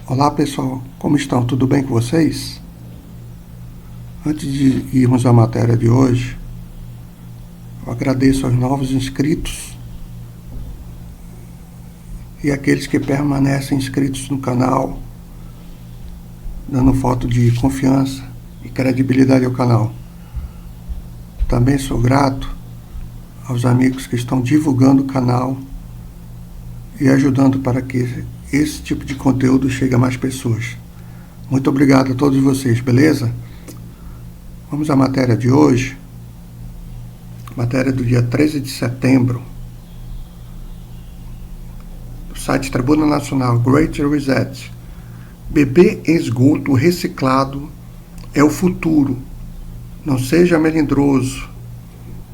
Olá pessoal, como estão? Tudo bem com vocês? Antes de irmos à matéria de hoje, eu agradeço aos novos inscritos e aqueles que permanecem inscritos no canal, dando voto de confiança e credibilidade ao canal. Também sou grato aos amigos que estão divulgando o canal e ajudando para que esse tipo de conteúdo chegue a mais pessoas. Muito obrigado a todos vocês, beleza? Vamos à matéria de hoje. Matéria do dia 13 de setembro. Do site Tribuna Nacional, Great Reset. Beber em esgoto reciclado é o futuro. Não seja melindroso,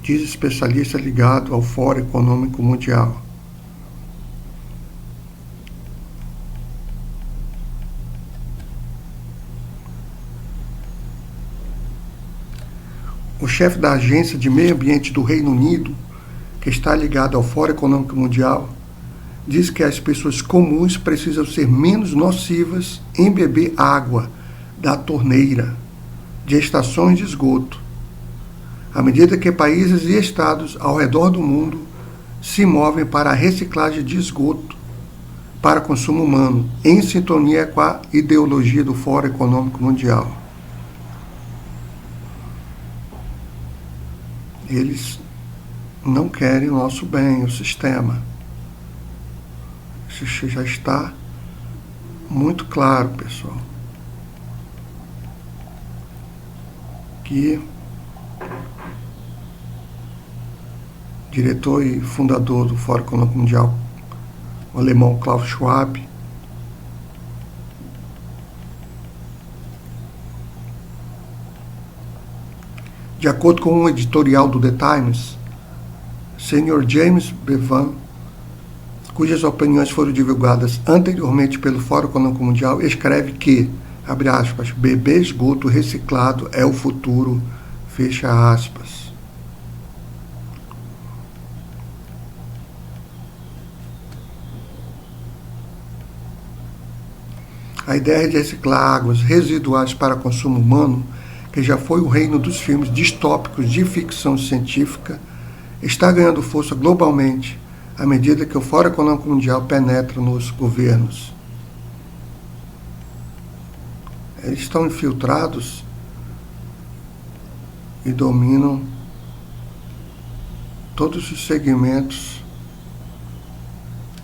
diz especialista ligado ao Fórum Econômico Mundial. O chefe da Agência de Meio Ambiente do Reino Unido, que está ligado ao Fórum Econômico Mundial, diz que as pessoas comuns precisam ser menos nocivas em beber água da torneira, de estações de esgoto, à medida que países e estados ao redor do mundo se movem para a reciclagem de esgoto para consumo humano, em sintonia com a ideologia do Fórum Econômico Mundial. Eles não querem o nosso bem, o sistema. Isso já está muito claro, pessoal. Que diretor e fundador do Fórum Econômico Mundial, o alemão Klaus Schwab, de acordo com um editorial do The Times, Sr. James Bevan, cujas opiniões foram divulgadas anteriormente pelo Fórum Econômico Mundial, escreve que, abre aspas, beber esgoto reciclado é o futuro, fecha aspas. A ideia de reciclar águas residuais para consumo humano, que já foi o reino dos filmes distópicos de ficção científica, está ganhando força globalmente à medida que o Fórum Econômico Mundial penetra nos governos. Eles estão infiltrados e dominam todos os segmentos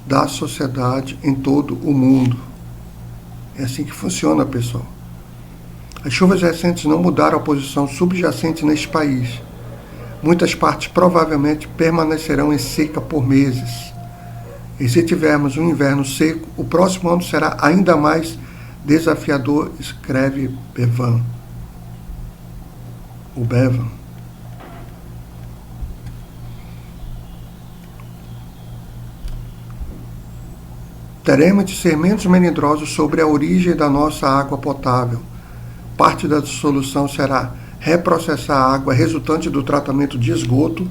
da sociedade em todo o mundo. É assim que funciona, pessoal. As chuvas recentes não mudaram a posição subjacente neste país. Muitas partes provavelmente permanecerão em seca por meses. E se tivermos um inverno seco, o próximo ano será ainda mais desafiador, escreve Bevan. O Bevan. Teremos de ser menos melindrosos sobre a origem da nossa água potável. Parte da solução será reprocessar a água resultante do tratamento de esgoto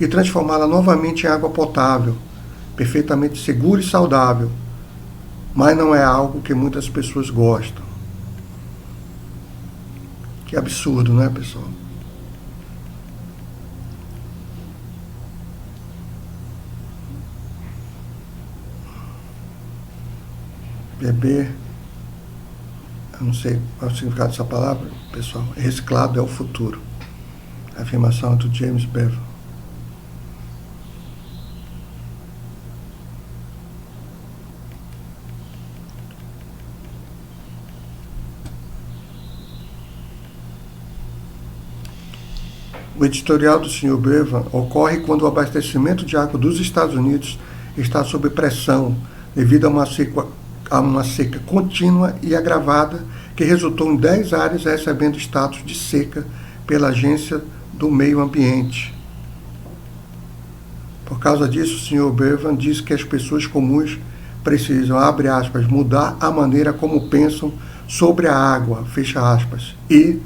e transformá-la novamente em água potável, perfeitamente segura e saudável. Mas não é algo que muitas pessoas gostam. Que absurdo, né, pessoal? Beber, eu não sei qual é o significado dessa palavra, pessoal. Reciclado é o futuro. A afirmação do James Bevan. O editorial do Sr. Bevan ocorre quando o abastecimento de água dos Estados Unidos está sob pressão devido a uma seca contínua e agravada que resultou em 10 áreas recebendo status de seca pela Agência do Meio Ambiente. Por causa disso, o Sr. Bevan diz que as pessoas comuns precisam, abre aspas, mudar a maneira como pensam sobre a água, fecha aspas, e,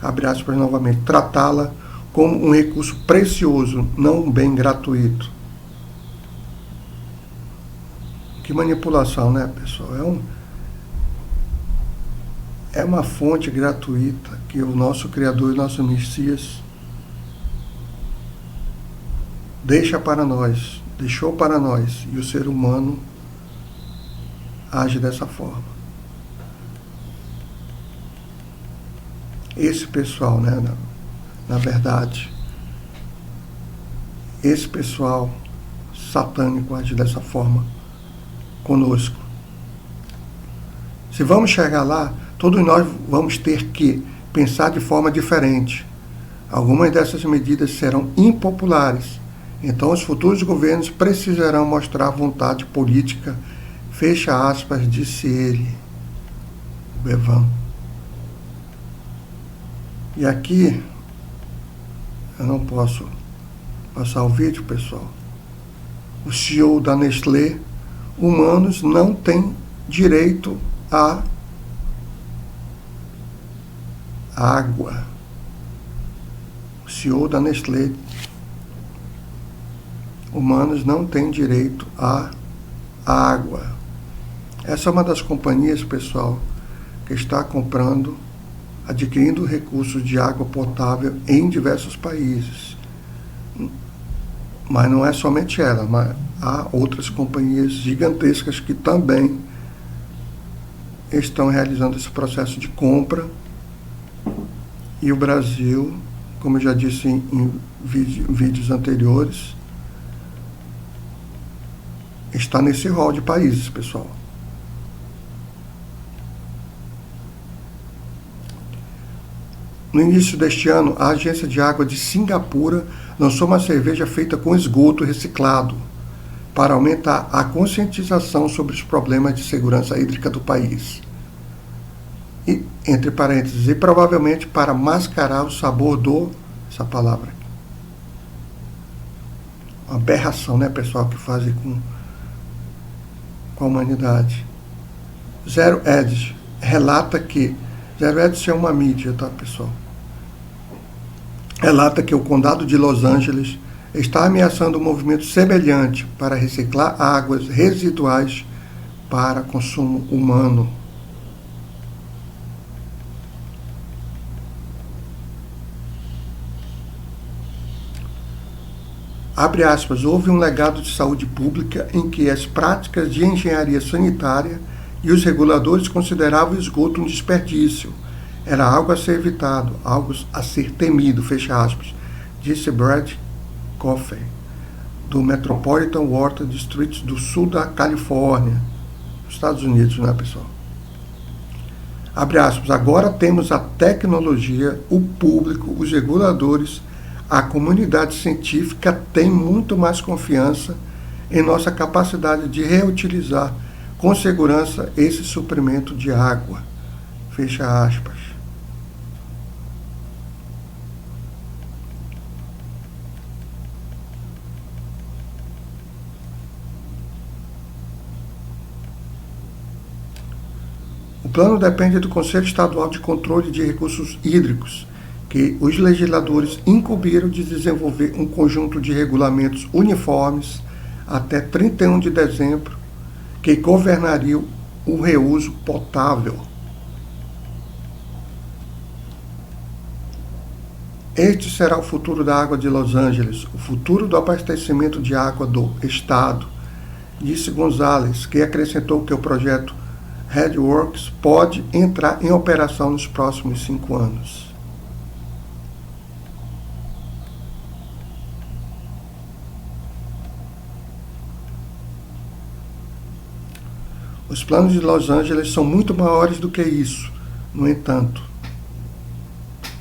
abre aspas novamente, tratá-la como um recurso precioso, não um bem gratuito. Que manipulação, né, pessoal? é uma fonte gratuita que o nosso Criador e nosso Messias deixou para nós, e o ser humano age dessa forma. Esse pessoal, né, na verdade, esse pessoal satânico age dessa forma conosco. Se vamos chegar lá, todos nós vamos ter que pensar de forma diferente. Algumas dessas medidas serão impopulares. Então, os futuros governos precisarão mostrar vontade política, fecha aspas, disse ele, Bevan. E aqui, eu não posso passar o vídeo, pessoal. O CEO da Nestlé, humanos não têm direito à água. O CEO da Nestlé, humanos não têm direito à água. Essa é uma das companhias, pessoal, que está adquirindo recursos de água potável em diversos países. Mas não é somente ela, mas há outras companhias gigantescas que também estão realizando esse processo de compra. E o Brasil, como eu já disse em vídeos anteriores, está nesse rol de países, pessoal. No início deste ano, a Agência de Água de Singapura lançou uma cerveja feita com esgoto reciclado para aumentar a conscientização sobre os problemas de segurança hídrica do país. E, entre parênteses, e provavelmente para mascarar o sabor essa palavra. Uma aberração, né, pessoal, que fazem com a humanidade. Zero Edge relata que Zero Edge é uma mídia, tá, pessoal? Relata que o condado de Los Angeles está ameaçando um movimento semelhante para reciclar águas residuais para consumo humano. Abre aspas, houve um legado de saúde pública em que as práticas de engenharia sanitária e os reguladores consideravam o esgoto um desperdício. Era algo a ser evitado, algo a ser temido, fecha aspas, disse Brad Coffey, do Metropolitan Water District do sul da Califórnia, Estados Unidos, né, pessoal? Abre aspas, agora temos a tecnologia, o público, os reguladores, a comunidade científica tem muito mais confiança em nossa capacidade de reutilizar com segurança esse suprimento de água. Fecha aspas. O plano depende do Conselho Estadual de Controle de Recursos Hídricos, que os legisladores incumbiram de desenvolver um conjunto de regulamentos uniformes até 31 de dezembro que governariam o reuso potável. Este será o futuro da água de Los Angeles, o futuro do abastecimento de água do estado, disse Gonzalez, que acrescentou que o projeto RedWorks pode entrar em operação nos próximos 5 anos. Os planos de Los Angeles são muito maiores do que isso, no entanto,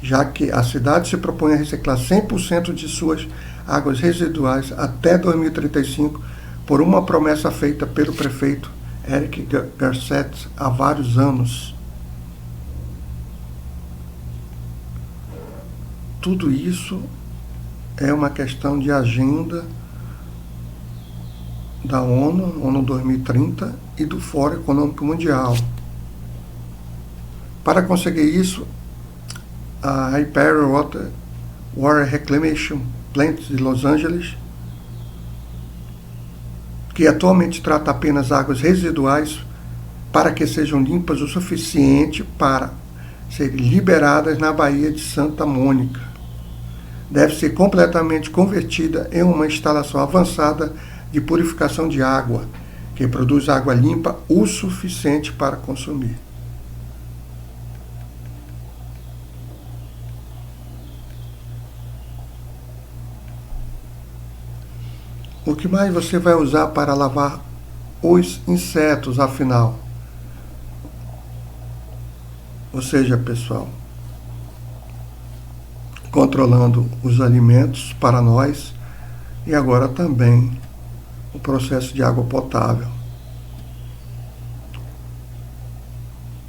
já que a cidade se propõe a reciclar 100% de suas águas residuais até 2035 por uma promessa feita pelo prefeito Eric Garcetti há vários anos. Tudo isso é uma questão de agenda da ONU 2030 e do Fórum Econômico Mundial. Para conseguir isso, a Imperial Water Reclamation Plant de Los Angeles, que atualmente trata apenas águas residuais, para que sejam limpas o suficiente para serem liberadas na Baía de Santa Mônica. Deve ser completamente convertida em uma instalação avançada de purificação de água, que produz água limpa o suficiente para consumir. O que mais você vai usar para lavar os insetos, afinal? Ou seja, pessoal, controlando os alimentos para nós e agora também o processo de água potável.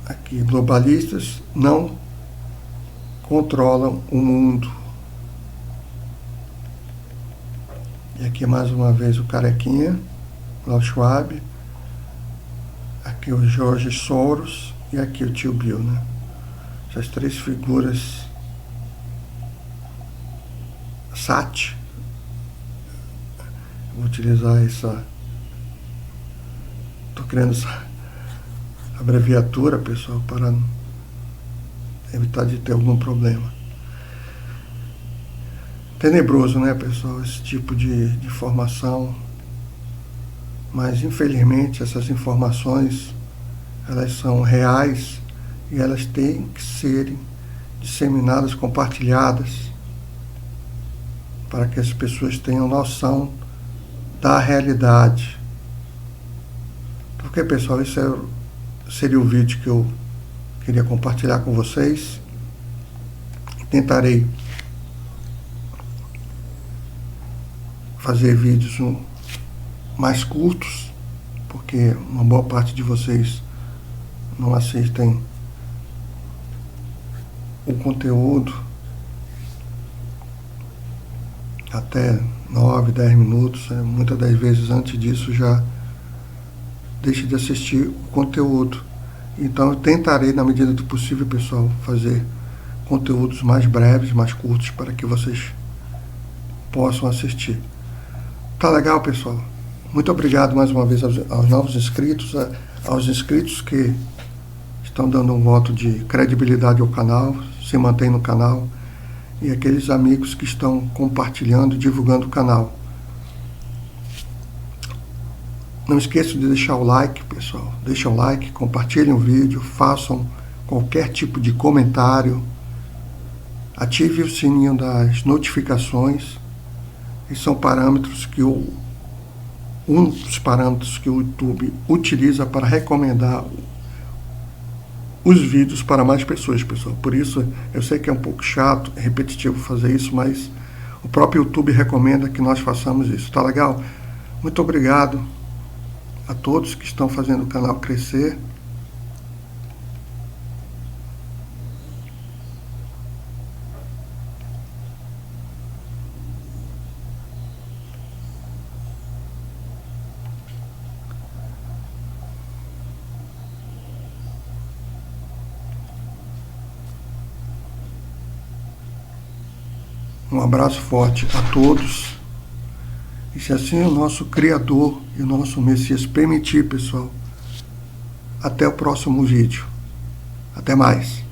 Aqui, globalistas não controlam o mundo. E aqui mais uma vez o Carequinha, Klaus Schwab, aqui o George Soros e aqui o tio Bill, né? Essas três figuras SAT. Vou utilizar essa. Estou criando essa abreviatura, pessoal, para evitar de ter algum problema. Tenebroso, né, pessoal, esse tipo de informação. Mas, infelizmente, essas informações, elas são reais e elas têm que serem disseminadas, compartilhadas, para que as pessoas tenham noção da realidade. Porque, pessoal, esse seria o vídeo que eu queria compartilhar com vocês. Tentarei fazer vídeos mais curtos, porque uma boa parte de vocês não assistem o conteúdo até 9, 10 minutos, muitas das vezes antes disso já deixe de assistir o conteúdo. Então eu tentarei, na medida do possível, pessoal, fazer conteúdos mais breves, mais curtos, para que vocês possam assistir. Tá legal, pessoal? Muito obrigado mais uma vez aos novos inscritos, aos inscritos que estão dando um voto de credibilidade ao canal, se mantém no canal, e aqueles amigos que estão compartilhando e divulgando o canal. Não esqueçam de deixar o like, pessoal. Deixem o like, compartilhem o vídeo, façam qualquer tipo de comentário, ative o sininho das notificações. Esses são parâmetros que um dos parâmetros que o YouTube utiliza para recomendar os vídeos para mais pessoas, pessoal. Por isso, eu sei que é um pouco chato, é repetitivo fazer isso, mas o próprio YouTube recomenda que nós façamos isso. Tá legal? Muito obrigado a todos que estão fazendo o canal crescer. Um abraço forte a todos. E se assim o nosso Criador e o nosso Messias permitir, pessoal, até o próximo vídeo. Até mais.